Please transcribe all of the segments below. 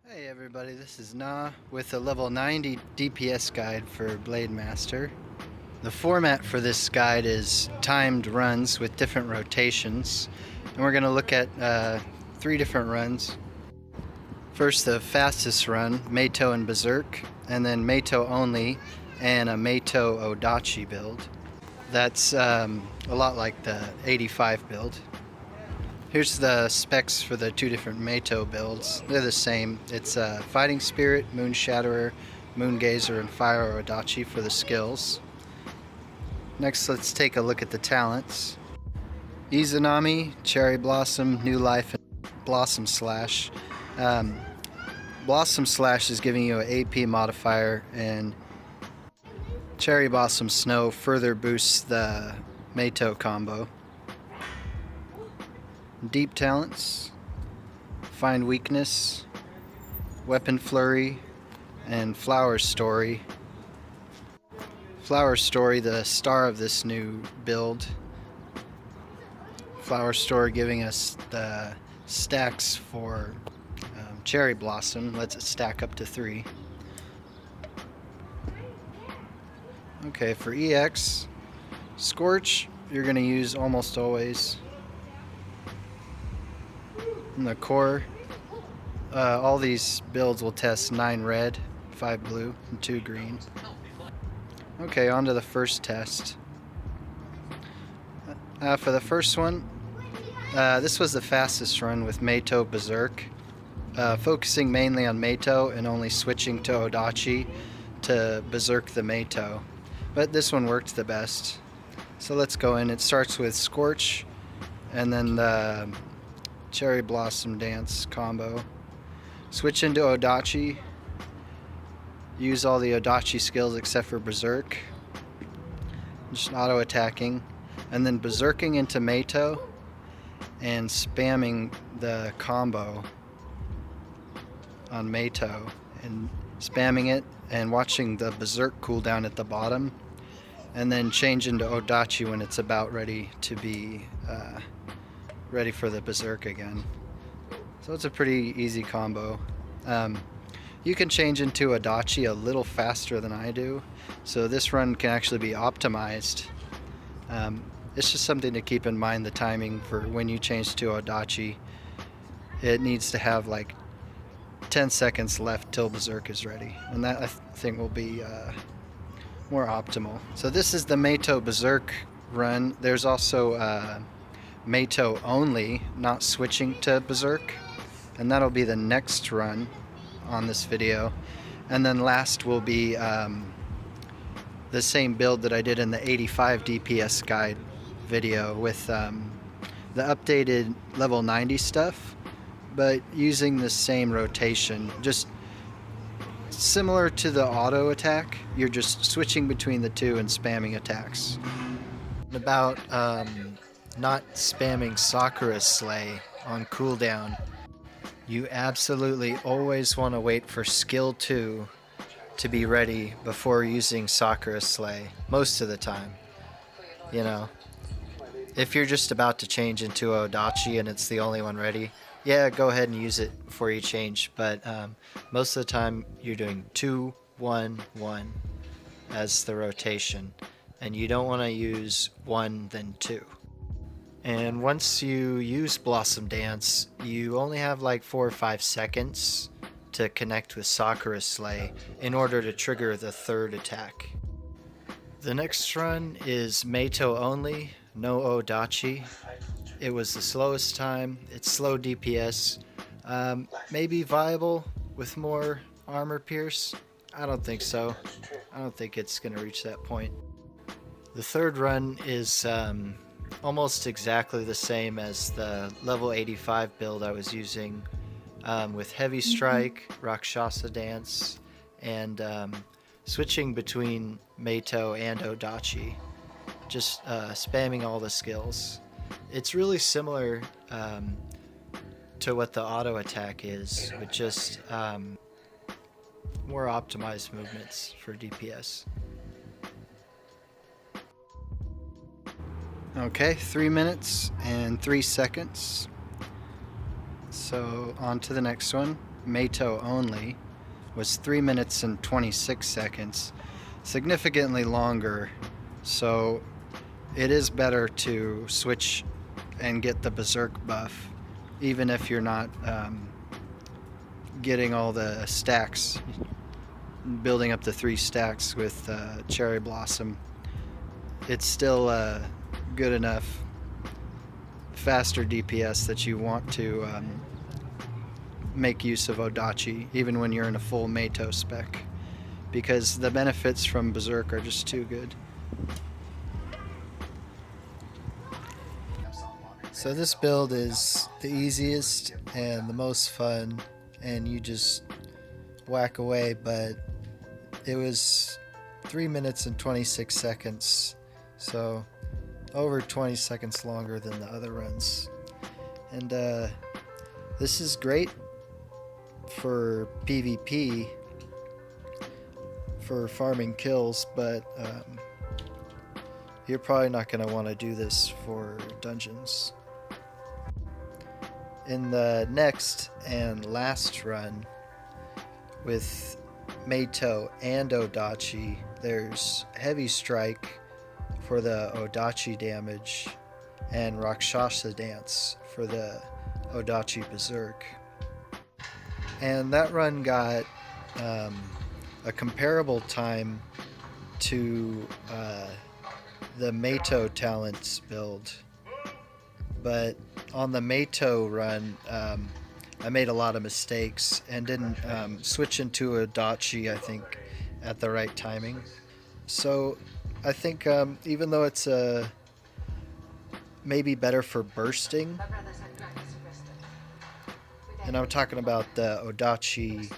Hey everybody, this is Na with a level 90 DPS guide for Blademaster. The format for this guide is timed runs with different rotations, and we're going to look at 3 different runs. First, the fastest run, Meito and Berserk, and then Meito Only and a Meito-Odachi build. That's a lot like the 85 build. Here's the specs for the 2 different Meito builds. They're the same. It's Fighting Spirit, Moon Shatterer, Moon Gazer, and Fire Odachi for the skills. Next, let's take a look at the talents. Izanami, Cherry Blossom, New Life, and Blossom Slash. Blossom Slash is giving you an AP modifier, and Cherry Blossom Snow further boosts the Meito combo. Deep talents, Find Weakness, Weapon Flurry, and Flower Story. Flower Story, the star of this new build. Flower Story giving us the stacks for Cherry Blossom, lets it stack up to 3. Okay, for EX, Scorch, you're going to use almost always. In the core, all these builds will test 9 red, 5 blue, and 2 green. Okay, on to the first test. For the first one, this was the fastest run with Meito+Berserk, focusing mainly on Meito and only switching to Odachi to Berserk the Meito. But this one worked the best. So let's go in. It starts with Scorch, and then the Cherry Blossom Dance combo. Switch into Odachi. Use all the Odachi skills except for Berserk. Just auto attacking. And then Berserking into Meito and spamming the combo on Meito. And spamming it and watching the Berserk cooldown at the bottom. And then change into Odachi when it's about ready to be ready for the Berserk again. So it's a pretty easy combo. You can change into Odachi a little faster than I do, so this run can actually be optimized. It's just something to keep in mind, the timing for when you change to Odachi. It needs to have like 10 seconds left till Berserk is ready, and that I think will be more optimal. So this is the Meito+Berserk run. There's also Meito Only, not switching to Berserk, and that'll be the next run on this video. And then last will be the same build that I did in the 85 DPS guide video with the updated level 90 stuff, but using the same rotation, just similar to the auto attack. You're just switching between the 2 and spamming attacks. About not spamming Sakura's Slay on cooldown. You absolutely always want to wait for skill 2 to be ready before using Sakura's Slay, most of the time. You know, if you're just about to change into Odachi and it's the only one ready, yeah, go ahead and use it before you change, but most of the time you're doing 2, 1, 1 as the rotation, and you don't want to use 1 then 2. And once you use Blossom Dance, you only have like 4 or 5 seconds to connect with Sakura's Slay in order to trigger the 3rd attack. The next run is Meito Only, no Odachi. It was the slowest time. It's slow DPS. Maybe viable with more armor pierce? I don't think so. I don't think it's going to reach that point. The 3rd run is almost exactly the same as the level 85 build I was using, with Heavy Strike, Rakshasa Dance, and switching between Meito and Odachi, just spamming all the skills. It's really similar to what the auto attack is, with just more optimized movements for DPS. Okay, 3 minutes and 3 seconds. So on to the next one. Meito Only was 3 minutes and 26 seconds, significantly longer, so it is better to switch and get the Berserk buff, even if you're not getting all the stacks, building up the 3 stacks with Cherry Blossom. It's still good enough, faster DPS that you want to make use of Odachi, even when you're in a full Meito spec, because the benefits from Berserk are just too good. So this build is the easiest and the most fun, and you just whack away, but it was 3 minutes and 26 seconds, so over 20 seconds longer than the other runs. And this is great for PvP, for farming kills, but you're probably not going to want to do this for dungeons. In the next and last run with Meito and Odachi, there's Heavy Strike for the Odachi damage and Rakshasa Dance for the Odachi Berserk. And that run got a comparable time to the Meito talents build, but on the Meito run I made a lot of mistakes and didn't switch into Odachi, I think, at the right timing. So I think even though it's maybe better for bursting, and I'm talking about the Odachi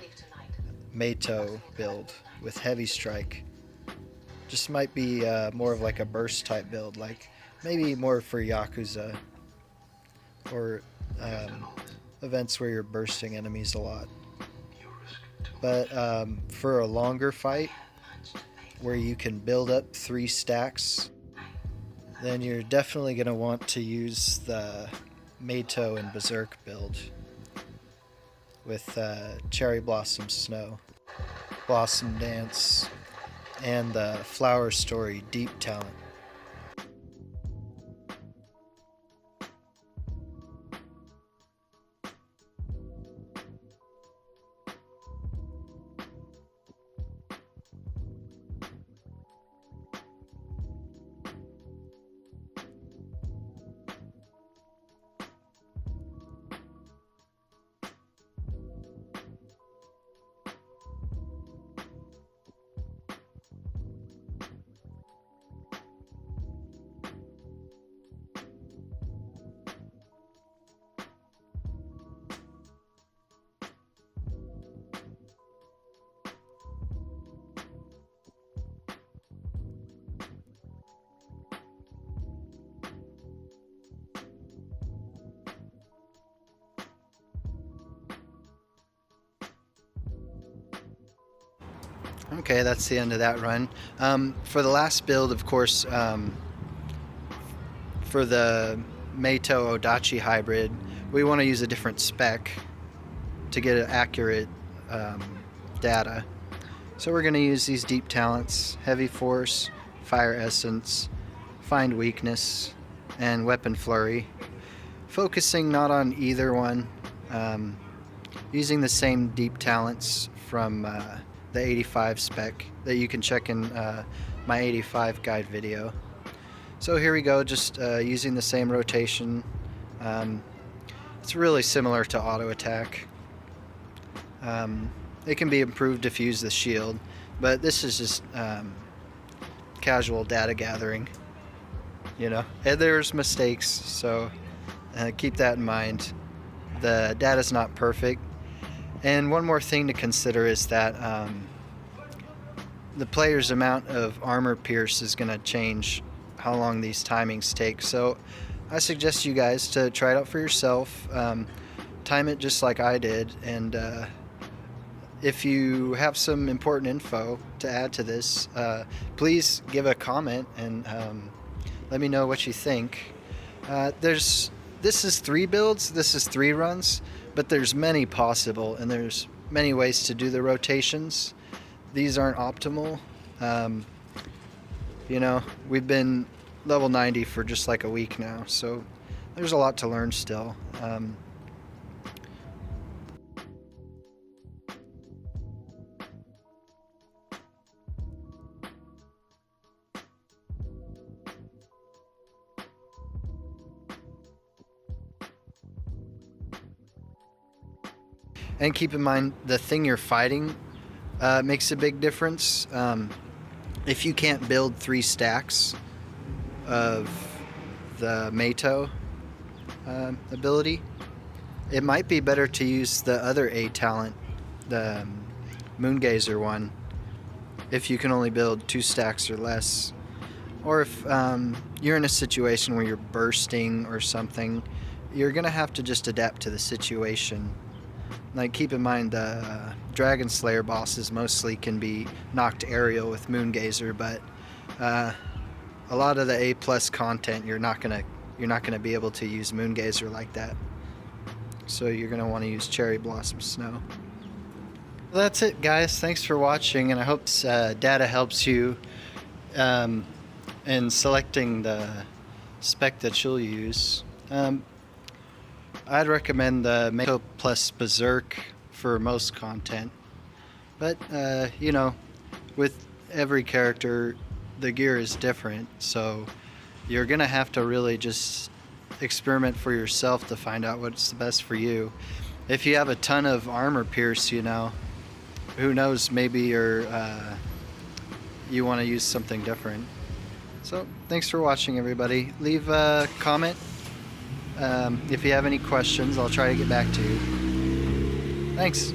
Meito build with Heavy Strike, just might be more of like a burst type build, like maybe more for Yakuza or events where you're bursting enemies a lot. But for a longer fight where you can build up 3 stacks, then you're definitely going to want to use the Meito and Berserk build with Cherry Blossom Snow, Blossom Dance, and the Flower Story Deep Talent. Okay, that's the end of that run. For the last build, of course, for the Meito Odachi hybrid, we want to use a different spec to get accurate data. So we're going to use these deep talents: Heavy Force, Fire Essence, Find Weakness, and Weapon Flurry. Focusing not on either one, using the same deep talents from the 85 spec that you can check in my 85 guide video. So here we go, just using the same rotation. It's really similar to auto attack. It can be improved if you use the shield, but this is just casual data gathering, you know. And there's mistakes, so keep that in mind. The data's not perfect. And one more thing to consider is that the player's amount of armor pierce is going to change how long these timings take. So I suggest you guys to try it out for yourself. Time it just like I did, and if you have some important info to add to this, please give a comment and let me know what you think. This is 3 builds, this is 3 runs, but there's many possible, and there's many ways to do the rotations. These aren't optimal. You know, we've been level 90 for just like a week now, so there's a lot to learn still. And keep in mind, the thing you're fighting makes a big difference. If you can't build 3 stacks of the Meito ability, it might be better to use the other A talent, the Moongazer one, if you can only build 2 stacks or less. Or if you're in a situation where you're bursting or something, you're going to have to just adapt to the situation. Like, keep in mind, the Dragon Slayer bosses mostly can be knocked aerial with Moongazer, but a lot of the A+ content, you're not gonna be able to use Moongazer like that. So you're gonna want to use Cherry Blossom Snow. Well, that's it, guys. Thanks for watching, and I hope this data helps you in selecting the spec that you'll use. I'd recommend the Meito+Berserk for most content, but you know, with every character the gear is different, so you're gonna have to really just experiment for yourself to find out what's the best for you. If you have a ton of armor pierce, you know, who knows, maybe you want to use something different. So thanks for watching, everybody. Leave a comment. If you have any questions, I'll try to get back to you. Thanks.